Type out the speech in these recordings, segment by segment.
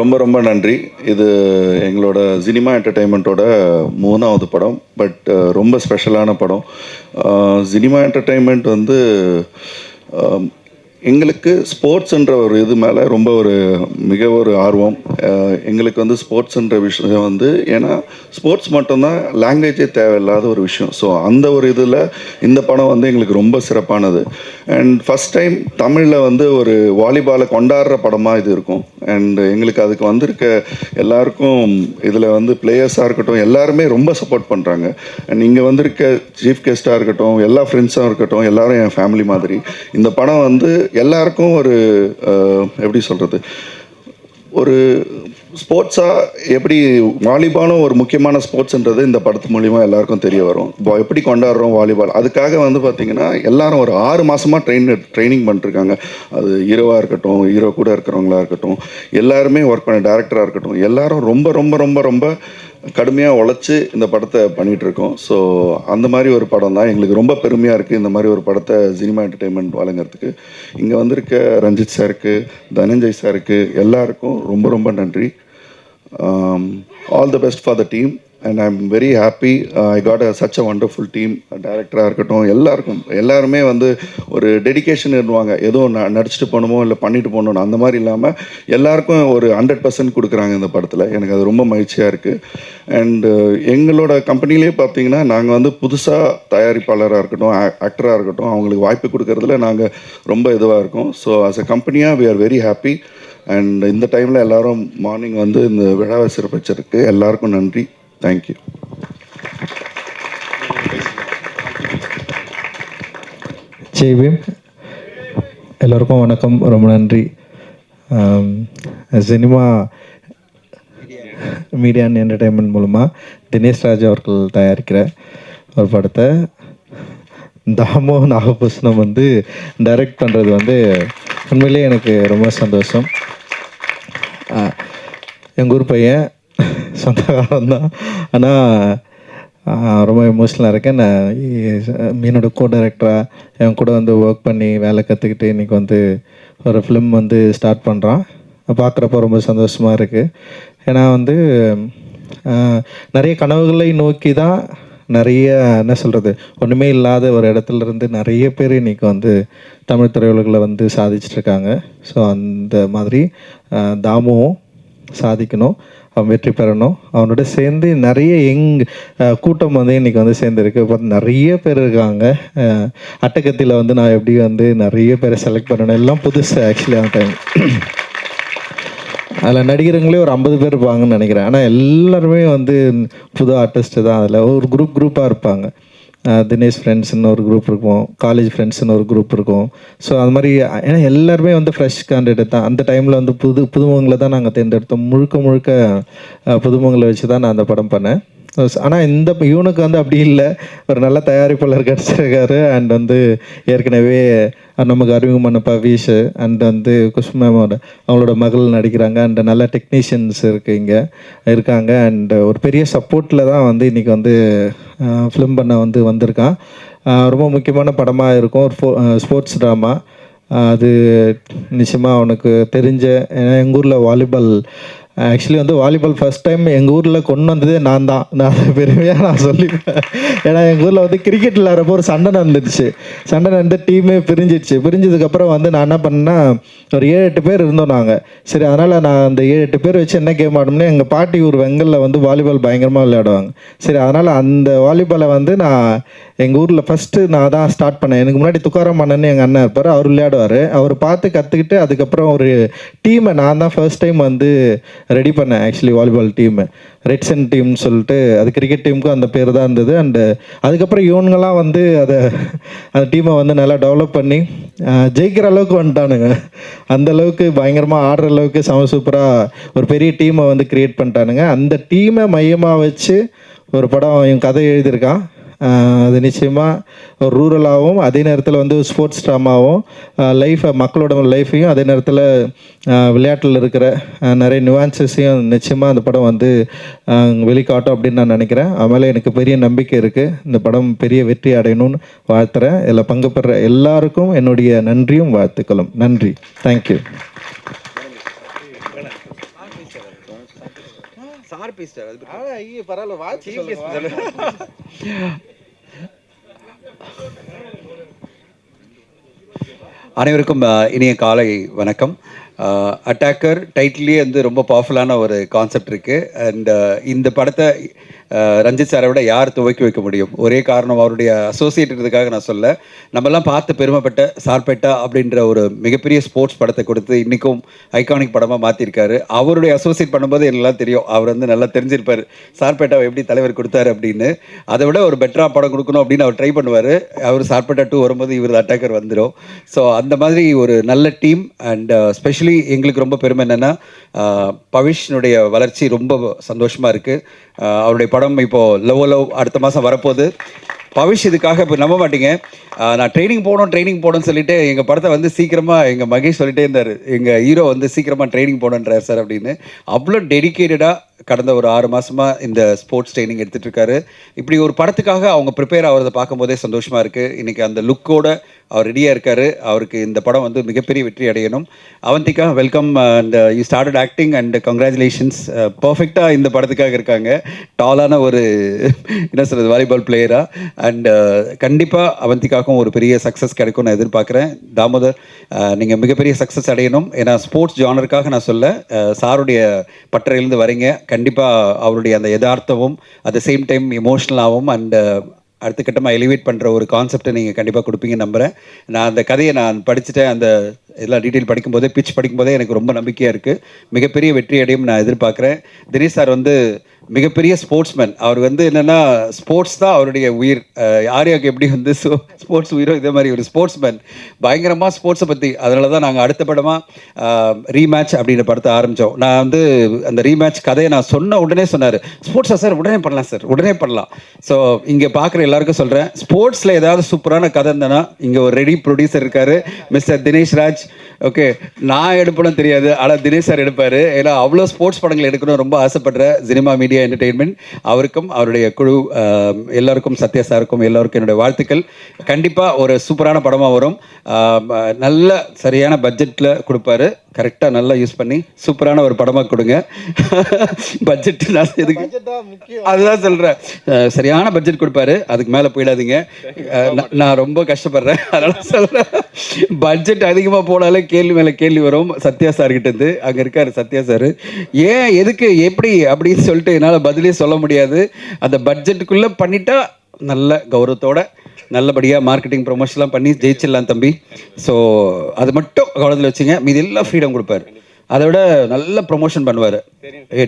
ரொம்ப ரொம்ப நன்றி. இது எங்களோட சினிமா என்டர்டெயின்மெண்ட்டோட 3வது படம். பட் ரொம்ப ஸ்பெஷலான படம். சினிமா என்டர்டெயின்மெண்ட் வந்து எங்களுக்கு ஸ்போர்ட்ஸுன்ற ஒரு இது மேலே ரொம்ப மிக ஒரு ஆர்வம். எங்களுக்கு வந்து ஸ்போர்ட்ஸுன்ற விஷயம் வந்து ஏன்னா ஸ்போர்ட்ஸ் மட்டும்தான் லாங்குவேஜே தேவையில்லாத ஒரு விஷயம். ஸோ அந்த ஒரு இதில் இந்த படம் வந்து எங்களுக்கு ரொம்ப சிறப்பானது. அண்ட் ஃபஸ்ட் டைம் தமிழில் வந்து ஒரு வாலிபாலை கொண்டாடுற படமாக இது இருக்கும். அண்ட் எங்களுக்கு அதுக்கு வந்திருக்க எல்லாருக்கும் இதில் வந்து பிளேயர்ஸாக இருக்கட்டும் எல்லாருமே ரொம்ப சப்போர்ட் பண்ணுறாங்க. அண்ட் இங்கே வந்திருக்க சீஃப் கெஸ்ட்டாக இருக்கட்டும் எல்லா ஃப்ரெண்ட்ஸாக இருக்கட்டும் எல்லாரும் என் ஃபேமிலி மாதிரி. இந்த படம் வந்து எல்லாருக்கும் எப்படி சொல்கிறது, ஒரு ஸ்போர்ட்ஸாக எப்படி வாலிபாலும் ஒரு முக்கியமான ஸ்போர்ட்ஸ்ன்றது இந்த படத்து மூலிமா எல்லாருக்கும் தெரிய வரும். இப்போ எப்படி கொண்டாடுறோம் வாலிபால், அதுக்காக வந்து பார்த்திங்கன்னா எல்லாரும் ஒரு 6 மாதமாக ட்ரைனிங் பண்ணிட்டுருக்காங்க. அது ஹீரோவாக இருக்கட்டும், ஹீரோ கூட இருக்கிறவங்களா இருக்கட்டும், எல்லாருமே ஒர்க் பண்ண டேரக்டராக இருக்கட்டும், எல்லாரும் ரொம்ப ரொம்ப ரொம்ப ரொம்ப கடுமையாக உழைச்சி இந்த படத்தை பண்ணிகிட்ருக்கோம். ஸோ அந்த மாதிரி ஒரு படம் தான் எங்களுக்கு ரொம்ப பெருமையாக இருக்குது. இந்த மாதிரி ஒரு படத்தை சினிமா என்டர்டெயின்மெண்ட் வழங்குறதுக்கு இங்கே வந்திருக்க ரஞ்சித் சாருக்கு, தனஞ்சய் சாருக்கு எல்லாருக்கும் ரொம்ப ரொம்ப நன்றி. All the best for the team and I am very happy. I got such a wonderful team. டைரக்டராக இருக்கட்டும் எல்லாருமே வந்து ஒரு டெடிக்கேஷன் இருவாங்க. ஏதோ நடிச்சுட்டு போகணுமோ இல்லை பண்ணிட்டு போகணும் அந்த மாதிரி இல்லாமல் எல்லாருக்கும் ஒரு 100% கொடுக்குறாங்க இந்த படத்தில். எனக்கு அது ரொம்ப மகிழ்ச்சியாக இருக்குது. அண்டு எங்களோட கம்பெனிலே பார்த்தீங்கன்னா நாங்கள் வந்து புதுசாக தயாரிப்பாளராக இருக்கட்டும் ஆக்டராக இருக்கட்டும் அவங்களுக்கு வாய்ப்பு கொடுக்கறதுல நாங்கள் ரொம்ப இதுவாக இருக்கோம். ஸோ ஆஸ் அ கம்பெனியாக we are very happy. And இந்த டைமில் எல்லோரும் மார்னிங் வந்து இந்த விழாவை சிறப்பிச்சிருக்கு. எல்லாருக்கும் நன்றி. தேங்க்யூ. ஜெய்பீம். எல்லோருக்கும் வணக்கம், ரொம்ப நன்றி. சினிமா மீடியா அண்ட் என்டர்டெயின்மெண்ட் மூலமாக தினேஷ் ராஜ் அவர்கள் தயாரிக்கிற ஒரு படத்தை தாமோ நாகபூஷணம் வந்து டைரக்ட் பண்ணுறது வந்து உண்மையிலே எனக்கு ரொம்ப சந்தோஷம். எங்கள் ஊர் பையன் சொந்தக்காரன் தான், ஆனால் ரொம்ப எமோஷ்னலாக இருக்கேன். நான் என்னோட கோ டைரக்டராக என் கூட வந்து ஒர்க் பண்ணி வேலை கற்றுக்கிட்டு இன்றைக்கி வந்து ஒரு ஃபிலிம் வந்து ஸ்டார்ட் பண்ணுறான். பார்க்குறப்ப ரொம்ப சந்தோஷமாக இருக்குது. ஏன்னா வந்து நிறைய கனவுகளை நோக்கி தான் நிறைய என்ன சொல்கிறது ஒன்றுமே இல்லாத ஒரு இடத்துலேருந்து நிறைய பேர் இன்றைக்கி வந்து தமிழ் திரையுலகில் வந்து சாதிச்சிட்ருக்காங்க. ஸோ அந்த மாதிரி தாமுவும் சாதிக்கணும், அவன் வெற்றி பெறணும். அவனோட சேர்ந்து நிறைய கூட்டம் வந்து இன்றைக்கி வந்து சேர்ந்துருக்கு. பார்த்து நிறைய பேர் இருக்காங்க. அட்டகத்தியில் வந்து நான் எப்படி வந்து நிறைய பேரை செலக்ட் பண்ணணும், எல்லாம் புதுசு ஆக்சுவலி அவன் டைம். அதில் நடிகருங்களே ஒரு 50 பேர் இருப்பாங்கன்னு நினைக்கிறேன். ஆனால் எல்லாருமே வந்து புது ஆர்டிஸ்ட்டு தான். அதில் ஒரு குரூப்பாக இருப்பாங்க. தினேஷ் ஃப்ரெண்ட்ஸ்னு ஒரு குரூப் இருக்கும், காலேஜ் ஃப்ரெண்ட்ஸ்னு ஒரு குரூப் இருக்கும். ஸோ அது மாதிரி ஏன்னா எல்லாருமே வந்து ஃப்ரெஷ் கேண்டிடேட் தான். அந்த டைமில் வந்து புதுமுகங்களை தான் நாங்கள் தேர்ந்தெடுத்தோம். முழுக்க புதுமுகங்களை வச்சு தான் நான் அந்த படம் பண்ணேன். ஆனால் இவனுக்கு வந்து அப்படி இல்லை, ஒரு நல்ல தயாரிப்பாளர் கிடச்சிருக்காரு. அண்ட் வந்து ஏற்கனவே நமக்கு அறிமுகமான பவீஷ் அண்ட் வந்து குஷ்மேமோட அவங்களோட மகள் நடிக்கிறாங்க. அண்ட் நல்ல டெக்னீஷியன்ஸ் இங்கே இருக்காங்க. அண்ட் ஒரு பெரிய சப்போர்ட்டில் தான் வந்து இன்றைக்கி வந்து ஃபிலிம் பண்ண வந்திருக்கான். ரொம்ப முக்கியமான படமாக இருக்கும். ஒரு ஸ்போர்ட்ஸ் ட்ராமா. அது நிச்சயமாக அவனுக்கு தெரிஞ்ச, ஏன்னா எங்கள் ஊரில் வாலிபால் ஆக்சுவலி வந்து வாலிபால் ஃபஸ்ட் டைம் எங்கள் ஊரில் கொண்டு வந்ததே நான் தான். நான் பெருமையாக நான் சொல்லிப்பேன். ஏன்னா எங்கள் ஊரில் வந்து கிரிக்கெட் விளையாடுறப்போ ஒரு சண்டை நடந்து டீமே பிரிஞ்சதுக்கப்புறம் வந்து நான் என்ன பண்ணேன்னா ஒரு 7-8 பேர் இருந்தோம் நாங்கள். சரி, அதனால் நான் அந்த 7-8 பேர் வச்சு என்ன கேம் ஆடணும்னா எங்கள் பாட்டி ஊர் வெங்கலில் வந்து வாலிபால் பயங்கரமாக விளையாடுவாங்க. சரி, அதனால் அந்த வாலிபாலை வந்து நான் எங்கள் ஊரில் ஃபஸ்ட்டு நான் தான் ஸ்டார்ட் பண்ணேன். எனக்கு முன்னாடி துக்காராம் அண்ணன் எங்கள் அண்ணன் இருப்பார், அவர் விளையாடுவார். அவர் பார்த்து கற்றுக்கிட்டு அதுக்கப்புறம் ஒரு டீமை நான் தான் ஃபர்ஸ்ட் டைம் வந்து ரெடி பண்ணேன். ஆக்சுவலி வாலிபால் டீமு ரெட்ஸன் டீம்னு சொல்லிட்டு, அது கிரிக்கெட் டீமுக்கும் அந்த பேர் தான் இருந்தது. அண்டு அதுக்கப்புறம் இவனுங்கெல்லாம் வந்து அந்த டீமை வந்து நல்லா டெவலப் பண்ணி ஜெயிக்கிற அளவுக்கு வந்துட்டானுங்க. அந்தளவுக்கு பயங்கரமாக ஆடுற அளவுக்கு சூப்பராக ஒரு பெரிய டீமை வந்து க்ரியேட் பண்ணிட்டானுங்க. அந்த டீமை மையமாக வச்சு ஒரு படம் இவன் கதை எழுதியிருக்கான். அது நிச்சயமாக ஒரு ரூரலாகவும் அதே நேரத்தில் வந்து ஸ்போர்ட்ஸ் ட்ராமாவும் மக்களோட லைஃப்பையும் அதே நேரத்தில் விளையாட்டில் இருக்கிற நிறைய நியூவான்சஸையும் நிச்சயமாக அந்த படம் வந்து வெளிக்காட்டும் அப்படின்னு நான் நினைக்கிறேன். அதனால் எனக்கு பெரிய நம்பிக்கை இருக்குது. இந்த படம் பெரிய வெற்றி அடையணும்னு வாழ்த்துறேன். இதில் பங்கு பெற எல்லாருக்கும் என்னுடைய நன்றியும் வாழ்த்துக்களும். நன்றி. தேங்க்யூ. ஆர்பிஸ்டர் அது ஐயோ பரவாயில்ல வாட்சி அனைவருக்கும் இனிய காலை வணக்கம். அட்டாக்கர் டைட்டிலே வந்து ரொம்ப பவர்ஃபுல்லான ஒரு கான்செப்ட் இருக்குது. அண்ட் இந்த படத்தை ரஞ்சித் சாரை விட யார் துவக்கி வைக்க முடியும்? ஒரே காரணம் அவருடைய அசோசியேட்டதுக்காக நான் சொல்ல, நம்மெல்லாம் பார்த்து பெருமைப்பட்ட சார்பேட்டா அப்படின்ற ஒரு மிகப்பெரிய ஸ்போர்ட்ஸ் படத்தை கொடுத்து இன்றைக்கும் ஐகானிக் படமாக மாற்றிருக்காரு. அவருடைய அசோசியேட் பண்ணும்போது எல்லாம் தெரியும், அவர் வந்து நல்லா தெரிஞ்சிருப்பார் சார்பேட்டாவை எப்படி தலைவர் கொடுத்தாரு அப்படின்னு. அதை விட ஒரு பெட்டராக படம் கொடுக்கணும் அப்படின்னு அவர் ட்ரை பண்ணுவார். அவர் சார்பேட்டா 2 வரும்போது இவர் அட்டாக்கர் வந்துடும். ஸோ அந்த மாதிரி ஒரு நல்ல டீம். அண்ட் ஸ்பெஷலி எங்களுக்கு ரொம்ப பெருமை என்னென்னா, பவிஷ்னுடைய வளர்ச்சி ரொம்ப சந்தோஷமாக இருக்குது. அவருடைய படம் இப்போது லவ் அடுத்த மாதம் வரப்போகுது. பவிஷ் இதுக்காக இப்போ நம்ப மாட்டீங்க, நான் ட்ரைனிங் போகணும்னு சொல்லிட்டு எங்கள் படத்தை வந்து சீக்கிரமாக எங்கள் மகேஷ் சொல்லிட்டே இருந்தார், எங்கள் ஹீரோ வந்து சீக்கிரமாக ட்ரைனிங் போகணுன்றார் சார் அப்படின்னு. அவ்வளோ டெடிக்கேட்டடாக கடந்த ஒரு 6 மாதமாக இந்த ஸ்போர்ட்ஸ் ட்ரைனிங் எடுத்துகிட்டு இருக்காரு. இப்படி ஒரு படத்துக்காக அவங்க ப்ரிப்பேர் ஆகிறத பார்க்கும்போதே சந்தோஷமாக இருக்குது. இன்றைக்கி அந்த லுக்கோட அவர் ரெடியாக இருக்கார். அவருக்கு இந்த படம் வந்து மிகப்பெரிய வெற்றி அடையணும். Avantika, welcome. And you started acting and congratulations. பர்ஃபெக்டாக இந்த படத்துக்காக இருக்காங்க. டாலான ஒரு என்ன சொல்கிறது, வாலிபால் பிளேயராக. அண்ட் கண்டிப்பாக அவந்திகாவுக்கும் ஒரு பெரிய சக்ஸஸ் கிடைக்கும்னு நான் எதிர்பார்க்குறேன். தாமோதர், நீங்கள் மிகப்பெரிய சக்ஸஸ் அடையணும். ஏன்னா ஸ்போர்ட்ஸ் ஜானருக்காக நான் சொல்ல, சாருடைய பட்டறையிலேருந்து வரீங்க. கண்டிப்பாக அவருடைய அந்த யதார்த்தமும் அட் த சேம் டைம் எமோஷ்னலாகவும் அண்ட் அடுத்த கட்டமாக எலிவேட் பண்ணுற ஒரு கான்செப்டை நீங்கள் கண்டிப்பாக கொடுப்பீங்கன்னு நம்புகிறேன். நான் அந்த கதையை நான் படிச்சுட்டேன். அந்த எல்லாம் டீட்டெயில் படிக்கும்போதே, பிச் படிக்கும்போதே எனக்கு ரொம்ப நம்பிக்கையாக இருக்குது. மிகப்பெரிய வெற்றி அடையும் நான் எதிர்பார்க்குறேன். தினேஷ் சார் வந்து மிகப்பெரிய ஸ்போர்ட்ஸ்மேன். அவர் வந்து என்னென்னா, ஸ்போர்ட்ஸ் தான் அவருடைய உயிர். ஆர்யாவுக்கு எப்படி வந்து ஸ்போர்ட்ஸ் உயிரோ, இதே மாதிரி ஒரு ஸ்போர்ட்ஸ்மேன். பயங்கரமாக ஸ்போர்ட்ஸை பற்றி. அதனால தான் நாங்கள் அடுத்த படமாக ரீமேட்ச் அப்படின்ற படத்தை ஆரம்பித்தோம். நான் வந்து அந்த ரீமேட்ச் கதையை நான் சொன்ன உடனே சொன்னார், ஸ்போர்ட்ஸா சார்? உடனே பண்ணலாம் சார், உடனே பண்ணலாம். ஸோ இங்கே பார்க்குற எல்லாருக்கும் சொல்கிறேன், ஸ்போர்ட்ஸில் ஏதாவது சூப்பரான கதை இருந்தேன்னா இங்கே ஒரு ரெடி ப்ரொடியூசர் இருக்கார், மிஸ்டர் தினேஷ் ராஜ். ஓகே, நான் எடுப்பணும் தெரியாது, ஆனால் தினேஷ் சார் எடுப்பார். ஏன்னா அவ்வளோ ஸ்போர்ட்ஸ் படங்கள் எடுக்கணும் ரொம்ப ஆசைப்படுற சினிமா மீடியா என்டர்டெயின்மெண்ட். அவருக்கும் அவருடைய குழு எல்லாருக்கும், சத்யா சாருக்கும் எல்லாருக்கும் என்னுடைய வாழ்த்துக்கள். கண்டிப்பாக ஒரு சூப்பரான படமாக வரும். நல்ல சரியான பட்ஜெட்டில் கொடுப்பாரு. கரெக்டாக நல்லா யூஸ் பண்ணி சூப்பரான ஒரு படமாக கொடுங்க. பட்ஜெட் நான் எதுக்கு அதுதான் சொல்கிறேன், சரியான பட்ஜெட் கொடுப்பாரு. அதுக்கு மேலே போயிடாதீங்க. நான் ரொம்ப கஷ்டப்படுறேன், அதனால் சொல்கிறேன். பட்ஜெட் அதிகமாக போனாலே கேள்வி மேலே கேள்வி வரும். சத்யா சார்கிட்டேருந்து அங்கே இருக்கார் சத்யா சார், ஏன் எதுக்கு எப்படி அப்படின்னு சொல்லிட்டு என்னால் பதிலே சொல்ல முடியாது. அந்த பட்ஜெட்டுக்குள்ளே பண்ணிட்டா நல்ல கௌரவத்தோட நல்லபடியாக மார்க்கெட்டிங் ப்ரொமோஷன்லாம் பண்ணி ஜெயிச்சிடலாம் தம்பி. ஸோ அது மட்டும் கவனத்தில் வச்சுங்க. மீது எல்லாம் ஃப்ரீடம் கொடுப்பாரு. அதை விட நல்ல ப்ரொமோஷன் பண்ணுவார்.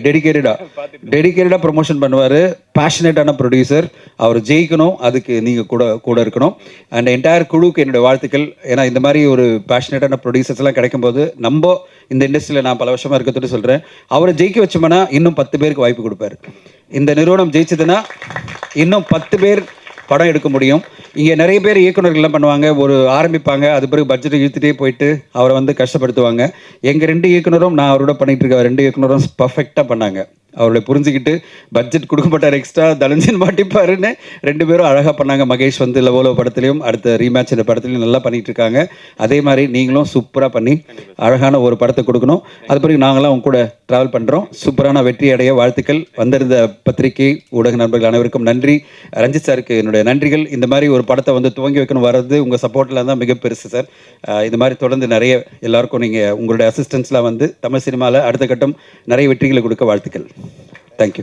டெடிக்கேட்டடாக ப்ரொமோஷன் பண்ணுவார். பேஷனேட்டான ப்ரொடியூசர். அவர் ஜெயிக்கணும், அதுக்கு நீங்கள் கூட இருக்கணும். அண்ட் என்டையர் குழுவுக்கு என்னுடைய வாழ்த்துக்கள். ஏன்னா இந்த மாதிரி ஒரு பேஷனேட்டான ப்ரொடியூசர்ஸ்லாம் கிடைக்கும்போது, நம்ம இந்த இண்டஸ்ட்ரியில் நான் பல வருஷமாக இருக்கிறது சொல்கிறேன், அவரை ஜெயிக்க வச்சோம்னா இன்னும் 10 பேருக்கு வாய்ப்பு கொடுப்பாரு. இந்த நிறுவனம் ஜெயிச்சதுன்னா இன்னும் 10 பேர் படம் எடுக்க முடியும். இங்கே நிறைய பேர் இயக்குநர்கள்லாம் பண்ணுவாங்க, ஒரு ஆரம்பிப்பாங்க, அது பிறகு பட்ஜெட்டை இழுத்துட்டே போயிட்டு அவரை வந்து கஷ்டப்படுத்துவாங்க. எங்கள் 2 இயக்குனரும், நான் அவரோட பண்ணிகிட்டு இருக்க 2 இயக்குனரும் பர்ஃபெக்டாக பண்ணாங்க. அவர்களை புரிஞ்சுக்கிட்டு பட்ஜெட் கொடுக்க மாட்டார், எக்ஸ்ட்ரா தனஞ்சன் மாட்டிப்பாருன்னு 2 பேரும் அழகாக பண்ணாங்க. மகேஷ் வந்து லவோலோ படத்துலையும் அடுத்த ரீமேட்ச் இந்த படத்துலையும் நல்லா பண்ணிகிட்டு இருக்காங்க. அதே மாதிரி நீங்களும் சூப்பராக பண்ணி அழகான ஒரு படத்தை கொடுக்கணும். அது பிறகு நாங்களாம் அவங்க கூட ட்ராவல் பண்ணுறோம். சூப்பரான வெற்றி அடைய வாழ்த்துக்கள். வந்திருந்த பத்திரிகை ஊடக நண்பர்கள் அனைவருக்கும் நன்றி. ரஞ்சித் சாருக்கு என்னுடைய நன்றிகள். இந்த மாதிரி ஒரு படத்தை வந்து துவங்கி வைக்கணும் வர்றது உங்கள் சப்போர்ட்டில் தான் மிக பெருசு சார். இந்த மாதிரி தொடர்ந்து நிறைய எல்லாருக்கும் நீங்கள் உங்களுடைய அசிஸ்டன்ஸ்லாம் வந்து தமிழ் சினிமாவில் அடுத்த கட்டம் நிறைய வெற்றிகளை கொடுக்க வாழ்த்துக்கள். தேங்க்யூ.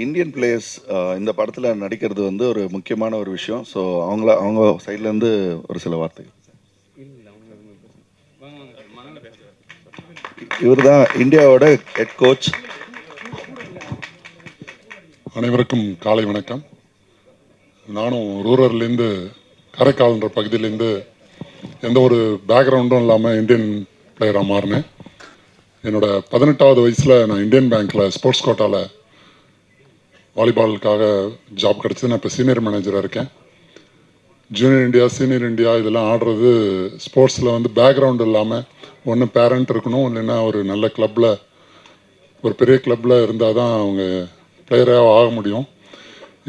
இந்தியன் பிளேயர்ஸ் இந்த படத்தில் நடிக்கிறது வந்து ஒரு முக்கியமான ஒரு விஷயம். ஸோ அவங்க சைட்லேருந்து ஒரு சில வார்த்தைகள். இவர் தான் இந்தியாவோட ஹெட் கோச். அனைவருக்கும் காலை வணக்கம். நானும் ரூரல்லேருந்து, காரைக்கால்ன்ற பகுதியிலேருந்து எந்த ஒரு பேக்ரவுண்டும் இல்லாமல் இந்தியன் பிளேயராக மாறினேன். என்னோட 18வது வயசில் நான் இந்தியன் பேங்க்கில் ஸ்போர்ட்ஸ் கோட்டாவில் வாலிபாலுக்காக ஜாப் கிடச்சிது. நான் இப்போ சீனியர் மேனேஜராக இருக்கேன். ஜூனியர் இந்தியா, சீனியர் இந்தியா இதெல்லாம் ஆடுறது ஸ்போர்ட்ஸில் வந்து பேக்ரவுண்ட் இல்லாமல் ஒன்று பேரண்ட் இருக்கணும், இல்லைன்னா ஒரு நல்ல கிளப்பில், ஒரு பெரிய கிளப்பில் இருந்தால் தான் அவங்க பிளேயராக ஆக முடியும்.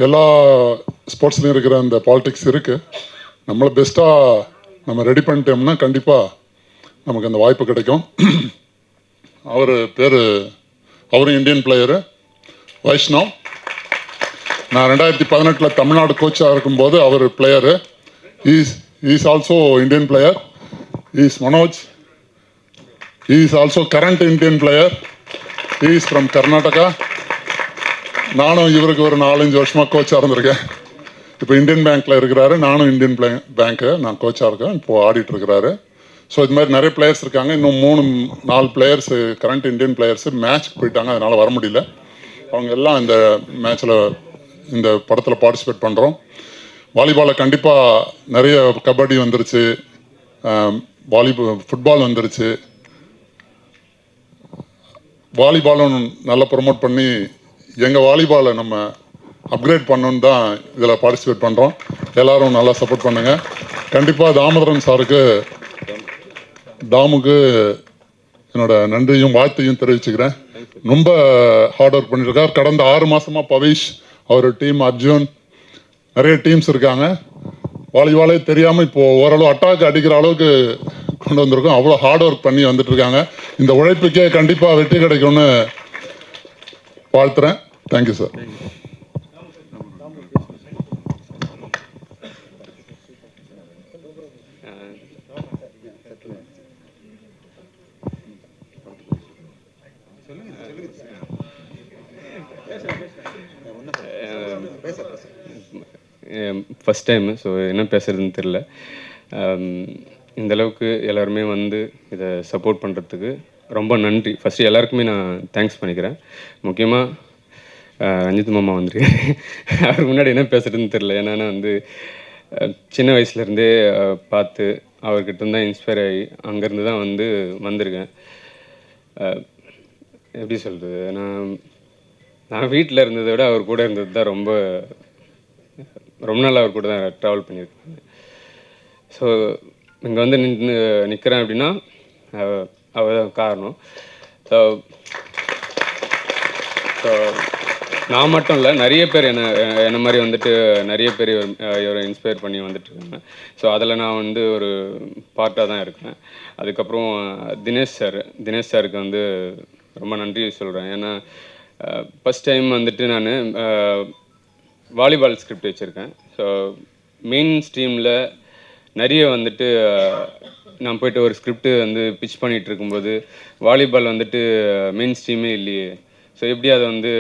எல்லா ஸ்போர்ட்ஸ்லையும் இருக்கிற அந்த பாலிடிக்ஸ் இருக்குது. நம்மளை பெஸ்ட்டாக நம்ம ரெடி பண்ணிட்டோம்னா கண்டிப்பாக நமக்கு அந்த வாய்ப்பு கிடைக்கும். அவரும் இந்தியன் பிளேயரு. வைஷ்ணவ், நான் 2018 தமிழ்நாடு கோச்சாக இருக்கும்போது அவர் player. Is also Indian player. Is Manoj, is also current Indian player. Is from Karnataka. நானும் இவருக்கு ஒரு 4-5 வருஷமாக கோச்சாக இருந்திருக்கேன். இப்போ இந்தியன் பேங்க்கில் இருக்கிறாரு. நானும் இந்தியன் பேங்க்கு நான் கோச்சாக இருக்கேன். இப்போது ஆடிட்டு இருக்கிறாரு. ஸோ இது மாதிரி நிறைய பிளேயர்ஸ் இருக்காங்க. இன்னும் 3-4 பிளேயர்ஸு கரண்ட் இந்தியன் பிளேயர்ஸு மேட்ச்க்கு போயிட்டாங்க, அதனால் வர முடியல. அவங்க எல்லாம் இந்த மேட்ச்சில் இந்த படத்தில் பார்ட்டிசிபேட் பண்ணுறோம். வாலிபாலில் கண்டிப்பாக நிறைய கபடி வந்துருச்சு, ஃபுட்பால் வந்துருச்சு. வாலிபாலும் நல்லா ப்ரொமோட் பண்ணி எங்கள் வாலிபாலை நம்ம அப்கிரேட் பண்ணணுன்னு தான் இதில் பார்ட்டிசிபேட் பண்ணுறோம். எல்லோரும் நல்லா சப்போர்ட் பண்ணுங்கள். கண்டிப்பாக தாமோதரன் சாருக்கு, தாமுக்கு என்னோட நன்றியும் வாழ்த்தையும் தெரிவிச்சுக்கிறேன். ரொம்ப ஹார்ட் ஒர்க் பண்ணியிருக்கார். கடந்த 6 மாதமாக பவிஷ், அவர் டீம், அர்ஜுன், நிறைய டீம்ஸ் இருக்காங்க. வாலிபாலே தெரியாமல் இப்போது ஓரளவு அட்டாக் அடிக்கிற அளவுக்கு கொண்டு வந்திருக்கோம். அவ்வளோ ஹார்ட் ஒர்க் பண்ணி வந்துட்டு இருக்காங்க. இந்த உழைப்புக்கே கண்டிப்பாக வெற்றி கிடைக்கும்னு வாழ்த்துறேன். Thank you sir. First time, so என்ன பேசுகிறதுன்னு தெரில. இந்தளவுக்கு எல்லாருமே வந்து இதை சப்போர்ட் பண்ணுறதுக்கு ரொம்ப நன்றி. ஃபஸ்ட்டு எல்லாருக்குமே நான் தேங்க்ஸ் பண்ணிக்கிறேன். முக்கியமாக ரஞ்சித் மாமா வந்துருக்காரு. அவருக்கு முன்னாடி என்ன பேசுகிறதுன்னு தெரில. ஏன்னா வந்து சின்ன வயசுலேருந்தே பார்த்து அவர்கிட்ட தான் இன்ஸ்பயர் ஆகி அங்கேருந்து தான் வந்து வந்திருக்கேன். எப்படி சொல்கிறது, நான் வீட்டில் இருந்ததை விட அவர் கூட இருந்தது தான் ரொம்ப நாள் அவர் கூட தான் ட்ராவல் பண்ணியிருக்கேன். ஸோ இங்கே வந்து நிற்கிறேன் அப்படின்னா அவள் தான் காரணம். ஸோ நான் மட்டும் இல்லை, நிறைய பேர் என்ன மாதிரி வந்துட்டு நிறைய பேர் இவரை இன்ஸ்பயர் பண்ணி வந்துட்டுருக்காங்க. ஸோ அதில் நான் வந்து ஒரு பார்ட்டாக தான் இருக்கேன். அதுக்கப்புறம் தினேஷ் சாருக்கு வந்து ரொம்ப நன்றி சொல்கிறேன். ஏன்னா ஃபஸ்ட் டைம் வந்துட்டு நான் வாலிபால் ஸ்கிரிப்ட் வச்சுருக்கேன். ஸோ மெயின் ஸ்ட்ரீமில் நிறைய வந்துட்டு நான் போய்ட்டு ஒரு ஸ்கிரிப்டு வந்து பிச் பண்ணிகிட்டு இருக்கும்போது வாலிபால் வந்துட்டு மெயின் ஸ்ட்ரீமே இல்லையே, ஸோ எப்படி அதை வந்து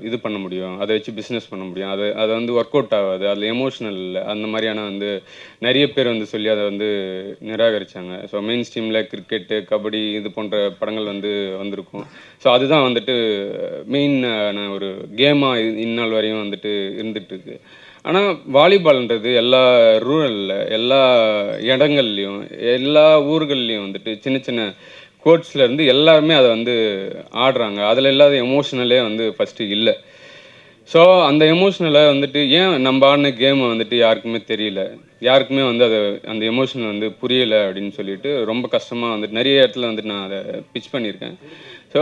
இது பண்ண முடியும், அதை வச்சு பிஸ்னஸ் பண்ண முடியும், அதை வந்து ஒர்க் அவுட் ஆகாது, அதில் எமோஷ்னல் இல்லை, அந்த மாதிரியான வந்து நிறைய பேர் வந்து சொல்லி அதை வந்து நிராகரித்தாங்க. ஸோ மெயின் ஸ்ட்ரீமில் கிரிக்கெட்டு, கபடி இது போன்ற படங்கள் வந்து வந்திருக்கும். ஸோ அதுதான் வந்துட்டு மெயின் ஒரு கேமாக இந்நாள் வரையும் வந்துட்டு இருந்துகிட்ருக்கு. ஆனால் வாலிபால்ன்றது எல்லா ரூரலில், எல்லா இடங்கள்லையும், எல்லா ஊர்கள்லேயும் வந்துட்டு சின்ன சின்ன கோட்ஸ்லேருந்து எல்லாருமே அதை வந்து ஆடுறாங்க. அதில் இல்லாத எமோஷ்னலே வந்து ஃபஸ்ட்டு இல்லை. ஸோ அந்த எமோஷ்னலை வந்துட்டு ஏன் நம்ம ஆடின கேமை வந்துட்டு யாருக்குமே தெரியல, யாருக்குமே வந்து அந்த எமோஷனல் வந்து புரியலை அப்படின்னு சொல்லிட்டு ரொம்ப கஷ்டமாக வந்துட்டு நிறைய இடத்துல வந்துட்டு நான் அதை பிச் பண்ணியிருக்கேன். ஸோ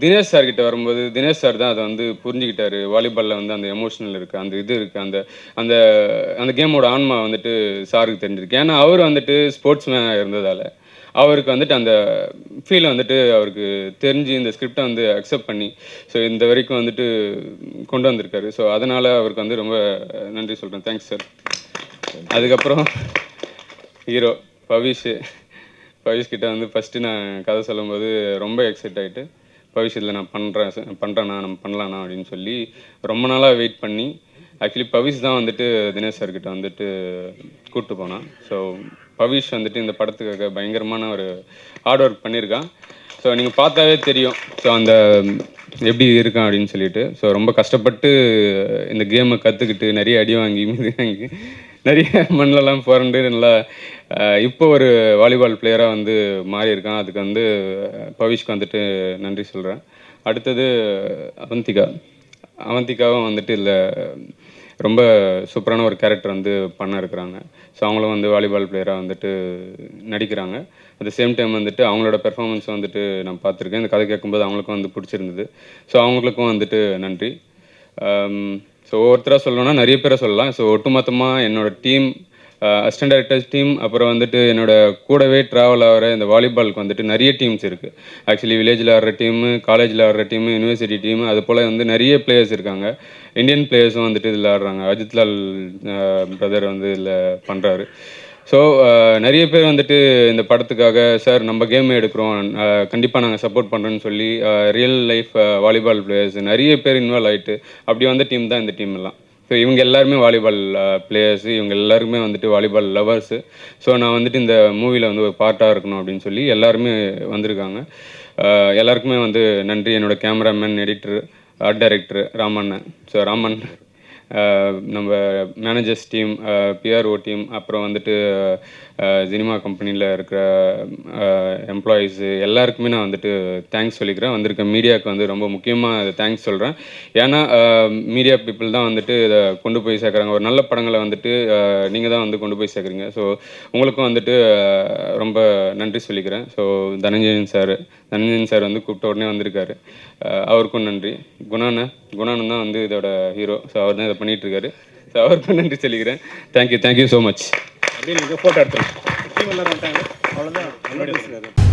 தினேஷ் சார்கிட்ட வரும்போது தினேஷ் சார் தான் அதை வந்து புரிஞ்சுக்கிட்டாரு. வாலிபாலில் வந்து அந்த எமோஷனல் இருக்குது, அந்த இது இருக்குது, அந்த அந்த அந்த கேமோட ஆன்மா வந்துட்டு சாருக்கு தெரிஞ்சிருக்கு. ஏன்னா அவர் வந்துட்டு ஸ்போர்ட்ஸ் மேனாக இருந்ததால் அவருக்கு வந்துட்டு அந்த ஃபீல் வந்துட்டு அவருக்கு தெரிஞ்சு இந்த ஸ்கிரிப்டை வந்து அக்செப்ட் பண்ணி ஸோ இந்த வரைக்கும் வந்துட்டு கொண்டு வந்திருக்காரு. ஸோ அதனால் அவருக்கு வந்து ரொம்ப நன்றி சொல்கிறேன். Thanks sir. அதுக்கப்புறம் ஹீரோ பவிஷ் கிட்ட வந்து ஃபஸ்ட்டு நான் கதை சொல்லும்போது ரொம்ப எக்ஸைட் ஆகிட்டு, பவிஷ் இதில் நான் பண்ணுறேண்ணா, நம்ம பண்ணலாண்ணா அப்படின்னு சொல்லி ரொம்ப நாளாக வெயிட் பண்ணி, ஆக்சுவலி பவிஷ் தான் வந்துட்டு தினேஷ் சார்கிட்ட வந்துட்டு கூப்பிட்டு போனான். ஸோ பவிஷ் வந்துட்டு இந்த படத்துக்காக பயங்கரமான ஒரு ஹார்ட் ஒர்க் பண்ணியிருக்கான். ஸோ நீங்கள் பார்த்தாவே தெரியும் ஸோ அந்த எப்படி இருக்கான் அப்படின்னு சொல்லிட்டு. ஸோ ரொம்ப கஷ்டப்பட்டு இந்த கேமை கற்றுக்கிட்டு நிறைய அடி வாங்கி நிறைய மண்ணிலலாம் புரண்டு நல்லா இப்போ ஒரு வாலிபால் பிளேயராக வந்து மாறி இருக்கான். அதுக்கு வந்து பவிஷ்க்கு வந்துட்டு நன்றி சொல்கிறேன். அடுத்தது அவந்திகாவும் வந்துட்டு இதில் ரொம்ப சூப்பரான ஒரு கேரக்டர் வந்து பண்ண இருக்கிறாங்க. ஸோ அவங்களும் வந்து வாலிபால் பிளேயராக வந்துட்டு நடிக்கிறாங்க. அட் சேம் டைம் வந்துட்டு அவங்களோட பெர்ஃபார்மன்ஸ் வந்துட்டு நான் பார்த்துருக்கேன். இந்த கதை கேட்கும்போது அவங்களுக்கும் வந்து பிடிச்சிருந்தது. ஸோ அவங்களுக்கும் வந்துட்டு நன்றி. ஸோ ஒவ்வொருத்தராக சொல்லணும்னா நிறைய பேரை சொல்லலாம். ஸோ ஒட்டுமொத்தமாக என்னோடய டீம் அசிஸ்டன்ட் டைரக்டர்ஸ் டீம், அப்புறம் வந்துட்டு என்னோட கூடவே ட்ராவல் ஆகிற இந்த வாலிபாலுக்கு வந்துட்டு நிறைய டீம்ஸ் இருக்குது. ஆக்சுவலி வில்லேஜில் ஆடுற டீமு, காலேஜில் ஆடுற டீமு, யூனிவர்சிட்டி டீமு, அது போல் வந்து நிறைய பிளேயர்ஸ் இருக்காங்க. இந்தியன் பிளேயர்ஸும் வந்துட்டு இதில் ஆடுறாங்க. அஜித்லால் பிரதர் வந்து இதில் பண்ணுறாரு. ஸோ நிறைய பேர் வந்துட்டு இந்த படத்துக்காக சார் நம்ம கேம் எடுக்கிறோம், கண்டிப்பாக நாங்கள் சப்போர்ட் பண்ணுறோன்னு சொல்லி ரியல் லைஃப் வாலிபால் பிளேயர்ஸ் நிறைய பேர் இன்வால்வ் ஆகிட்டு அப்படி வந்த டீம் தான் இந்த டீம் எல்லாம். ஸோ இவங்க எல்லாருமே வாலிபால் பிளேயர்ஸு, இவங்க எல்லாருமே வந்துட்டு வாலிபால் லவர்ஸு. ஸோ நான் வந்துட்டு இந்த மூவியில் வந்து ஒரு பார்ட்டாக இருக்கணும் அப்படின்னு சொல்லி எல்லாருமே வந்திருக்காங்க. எல்லாருக்குமே வந்து நன்றி. என்னோட cameraman, editor, art director Ramannan. So Raman, நம்ம மேனேஜர்ஸ் டீம், பிஆர்ஓ டீம், அப்புறம் வந்துட்டு சினிமா கம்பெனியில் இருக்கிற எம்ப்ளாயீஸு எல்லாருக்குமே நான் வந்துட்டு தேங்க்ஸ் சொல்லிக்கிறேன். வந்திருக்க மீடியாவுக்கு வந்து ரொம்ப முக்கியமாக தேங்க்ஸ் சொல்கிறேன். ஏன்னா மீடியா பீப்புள் தான் வந்துட்டு இதை கொண்டு போய் சேர்க்குறாங்க. ஒரு நல்ல படங்களை வந்துட்டு நீங்கள் தான் வந்து கொண்டு போய் சேர்க்குறீங்க. ஸோ உங்களுக்கும் வந்துட்டு ரொம்ப நன்றி சொல்லிக்கிறேன். ஸோ தனஞ்சயன் சார் வந்து கூப்பிட்ட உடனே வந்திருக்காரு, அவருக்கும் நன்றி. குணானன் தான் வந்து இதோட ஹீரோ. ஸோ அவர் தான் இதை பண்ணிகிட்ருக்காரு. ஸோ அவருக்கும் நன்றி சொல்லிக்கிறேன். Thank you so much. அப்படியே நீங்கள் ஃபோட்டோ எடுத்துருங்க. டீம் எல்லாரும் வந்துட்டாங்க. அவ்வளோதான்.